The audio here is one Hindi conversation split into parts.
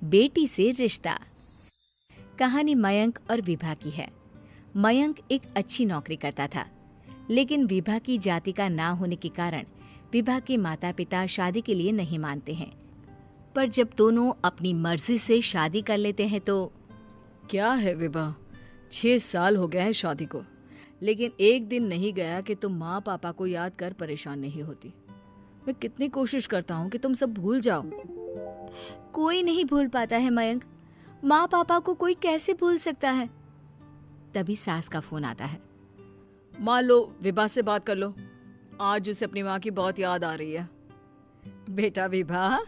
बेटी से रिश्ता। कहानी मयंक और विभा की है। मयंक एक अच्छी नौकरी करता था, लेकिन विभा की जाति का ना होने के कारण विभा के माता पिता शादी के लिए नहीं मानते हैं। पर जब दोनों अपनी मर्जी से शादी कर लेते हैं तो क्या है विभा, 6 साल हो गए हैं शादी को, लेकिन एक दिन नहीं गया कि तुम माँ पापा को याद कर परेशान नहीं होती। मैं कितनी कोशिश करता हूँ कि तुम सब भूल जाओ। कोई नहीं भूल पाता है मयंक। माँ पापा को कोई कैसे भूल सकता है। तभी सास का फोन आता है। माँ लो, विभा से बात कर लो, आज उसे अपनी माँ की बहुत याद आ रही है। बेटा विभा,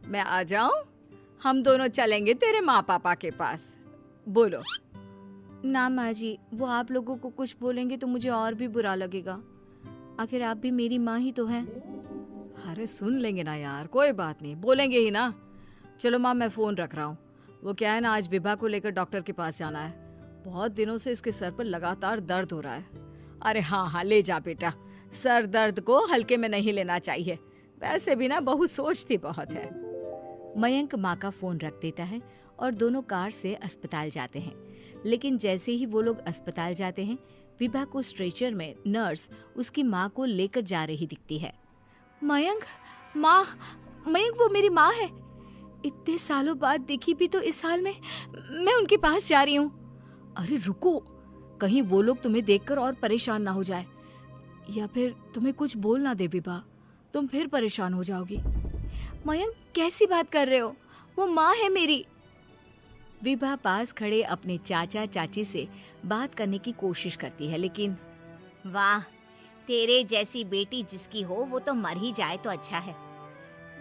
मैं आ जाऊं? हम दोनों चलेंगे तेरे माँ पापा के पास। बोलो। ना माँ जी, वो आप लोगों को कुछ बोलेंगे तो मुझे और भी बुरा लगेगा। आखिर आप भी मेरी माँ ही तो हैं। अरे सुन लेंगे ना यार, कोई बात नहीं, बोलेंगे ही ना। चलो माँ, मैं फोन रख रहा हूँ। वो क्या है ना, आज विभा को लेकर डॉक्टर के पास जाना है। बहुत दिनों से इसके सर पर लगातार दर्द हो रहा है। अरे हाँ हाँ, ले जा बेटा, सर दर्द को हल्के में नहीं लेना चाहिए। वैसे भी ना बहू सोचती बहुत है। मयंक माँ का फोन रख देता है और दोनों कार से अस्पताल जाते हैं। लेकिन जैसे ही वो लोग अस्पताल जाते हैं, विभा को स्ट्रेचर में नर्स उसकी माँ को लेकर जा रही दिखती है। मयंक, माँ, मयंक वो मेरी माँ है। इतने सालों बाद देखी भी तो इस हाल में मैं उनके पास जा रही हूँ। अरे रुको, कहीं वो लोग तुम्हें देखकर और परेशान ना हो जाए, या फिर तुम्हें कुछ बोल ना दे विभा, तुम फिर परेशान हो जाओगी। मयंक कैसी बात कर रहे हो, वो माँ है मेरी। विभा पास खड़े अपने चाचा चाची से बात करने की कोशिश करती है, लेकिन वाह, तेरे जैसी बेटी जिसकी हो वो तो मर ही जाए तो अच्छा है।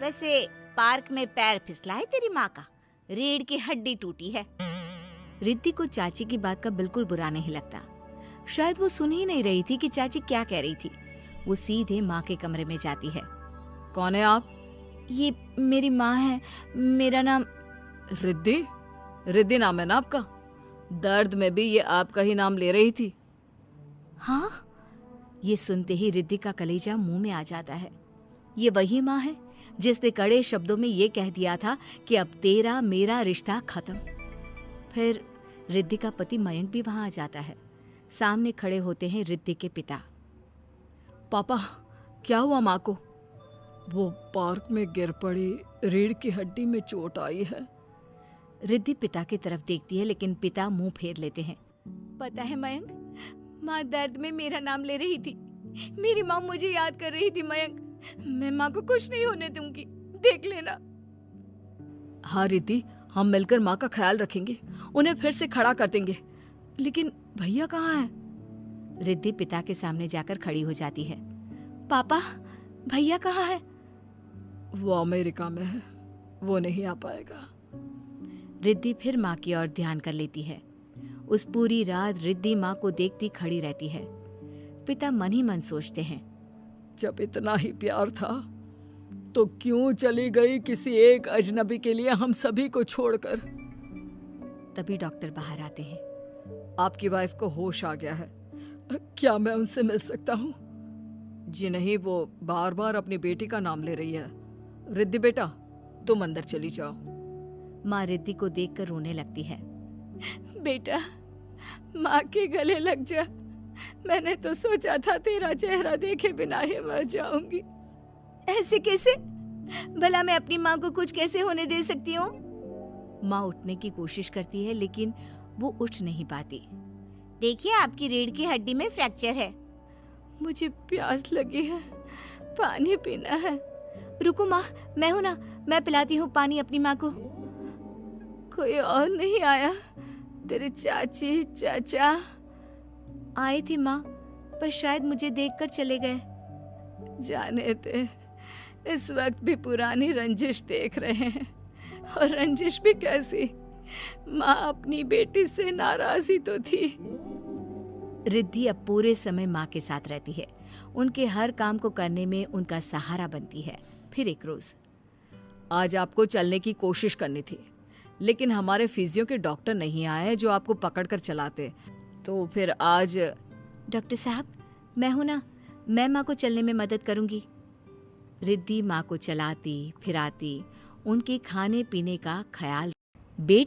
वैसे पार्क में पैर फिसला है तेरी माँ का, रीढ़ की हड्डी टूटी है। रिद्धि को चाची की बात का बिल्कुल बुरा नहीं लगता। शायद वो सुन ही नहीं रही थी कि चाची क्या कह रही थी। वो सीधे माँ के कमरे में जाती है। कौन है आप? ये मेरी माँ है, मेरा नाम रिद्धि। रिद्धि नाम है ना आपका? दर्द में भी ये आपका ही नाम ले रही थी। हाँ, ये सुनते ही रिद्धि का कलेजा मुंह में आ जाता है। ये वही माँ है जिसने कड़े शब्दों में ये कह दिया था कि अब तेरा मेरा रिश्ता खत्म। फिर रिद्धि का पति मयंक भी वहां आ जाता है। सामने खड़े होते हैं रिद्धि के पिता। पापा, क्या हुआ माँ को? वो पार्क में गिर पड़ी, रीढ़ की हड्डी में चोट आई है। रिद्धि पिता की तरफ देखती है, लेकिन पिता मुंह फेर लेते हैं। पता है मयंक, माँ दर्द में मेरा नाम ले रही थी। मेरी माँ मुझे याद कर रही थी मयंक। मैं माँ को कुछ नहीं होने दूंगी, देख लेना। हाँ रिद्धि, हम मिलकर माँ का ख्याल रखेंगे, उन्हें फिर से खड़ा कर देंगे। लेकिन भैया कहाँ हैं? रिद्धि पिता के सामने जाकर खड़ी हो जाती है। पापा, भैया कहाँ है? वो अमेरिका में है, वो नहीं आ पाएगा। रिद्धि फिर माँ की ओर ध्यान कर लेती है। उस पूरी रात रिद्धि माँ को देखती खड़ी रहती है। पिता मन ही मन सोचते हैं, जब इतना ही प्यार था तो क्यों चली गई किसी एक अजनबी के लिए हम सभी को छोड़कर। तभी डॉक्टर बाहर आते हैं। आपकी वाइफ को होश आ गया है, क्या मैं उनसे मिल सकता हूँ? जी नहीं, वो बार बार अपनी बेटी का नाम ले रही है। रिद्धि बेटा, तुम अंदर चली जाओ। माँ रिद्धि को देखकर रोने लगती है। बेटा, माँ के गले लग जा। मैंने तो सोचा था तेरा चेहरा देखे बिना ही मर जाऊंगी। ऐसे कैसे? भला मैं अपनी माँ को कुछ कैसे होने दे सकती हूँ? माँ उठने की कोशिश करती है, लेकिन वो उठ नहीं पाती। देखिए, आपकी रीढ़ की हड्डी में फ्रैक्चर है। मुझे प्यास लगी है, पानी पीना है। रुको माँ, मैं हूँ ना, मैं पिलाती हूँ पानी अपनी माँ को। कोई और नहीं आया? तेरे चाची चाचा आए थे माँ, पर शायद मुझे देखकर चले गए। जाने दे, इस वक्त भी पुरानी रंजिश देख रहे हैं। और रंजिश भी कैसी? माँ अपनी बेटी से नाराज ही तो थी। रिद्धि अब पूरे समय माँ के साथ रहती है। उनके हर काम को करने में उनका सहारा बनती है। फिर एक रोज, आज आपको चलने की कोशिश करनी थी, लेकिन हमारे फिजियो के डॉक्टर नहीं आए जो आपको पकड़कर चलाते, तो फिर आज। डॉक्टर साहब, मैं हूं ना, मैं माँ को चलने में मदद करूंगी। रिद्धि माँ को चलाती फिराती, उनके खाने पीने का ख्याल बेटी